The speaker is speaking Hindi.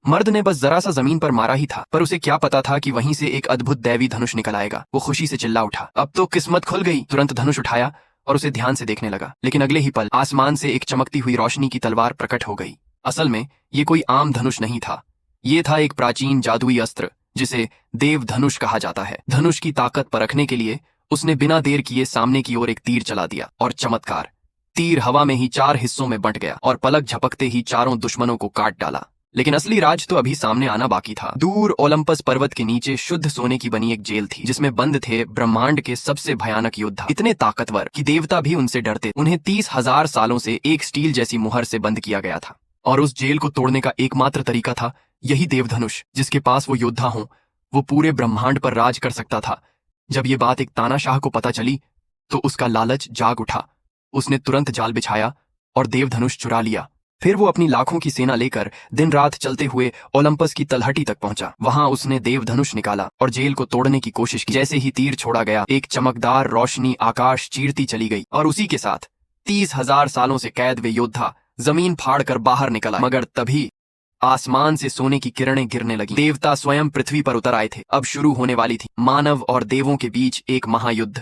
मर्द ने बस जरा सा जमीन पर मारा ही था, पर उसे क्या पता था कि वहीं से एक अद्भुत दैवी धनुष निकल आएगा। वो खुशी से चिल्ला उठा, अब तो किस्मत खुल गई। तुरंत धनुष उठाया और उसे ध्यान से देखने लगा, लेकिन अगले ही पल आसमान से एक चमकती हुई रोशनी की तलवार प्रकट हो गई। असल में ये कोई आम धनुष नहीं था, ये था एक प्राचीन जादुई अस्त्र जिसे देव धनुष कहा जाता है। धनुष की ताकत परखने के लिए उसने बिना देर किए सामने की ओर एक तीर चला दिया और चमत्कार, तीर हवा में ही 4 हिस्सों में बंट गया और पलक झपकते ही चारों दुश्मनों को काट डाला। लेकिन असली राज तो अभी सामने आना बाकी था। दूर ओलंपस पर्वत के नीचे शुद्ध सोने की बनी एक जेल थी, जिसमें बंद थे ब्रह्मांड के सबसे भयानक योद्धा, इतने ताकतवर कि देवता भी उनसे डरते। उन्हें 30,000 सालों से एक स्टील जैसी मुहर से बंद किया गया था, और उस जेल को तोड़ने का एकमात्र तरीका था यही देवधनुष। जिसके पास वो योद्धा हो, वो पूरे ब्रह्मांड पर राज कर सकता था। जब ये बात एक तानाशाह को पता चली तो उसका लालच जाग उठा। उसने तुरंत जाल बिछाया और देवधनुष चुरा लिया। फिर वो अपनी लाखों की सेना लेकर दिन रात चलते हुए ओलंपस की तलहटी तक पहुंचा। वहां उसने देवधनुष निकाला और जेल को तोड़ने की कोशिश की। जैसे ही तीर छोड़ा गया, एक चमकदार रोशनी आकाश चीरती चली गई, और उसी के साथ 30,000 सालों से कैद वे योद्धा जमीन फाड़ कर बाहर निकला। मगर तभी आसमान से सोने की किरणें गिरने लगी। देवता स्वयं पृथ्वी पर उतर आए थे। अब शुरू होने वाली थी मानव और देवों के बीच एक महायुद्ध।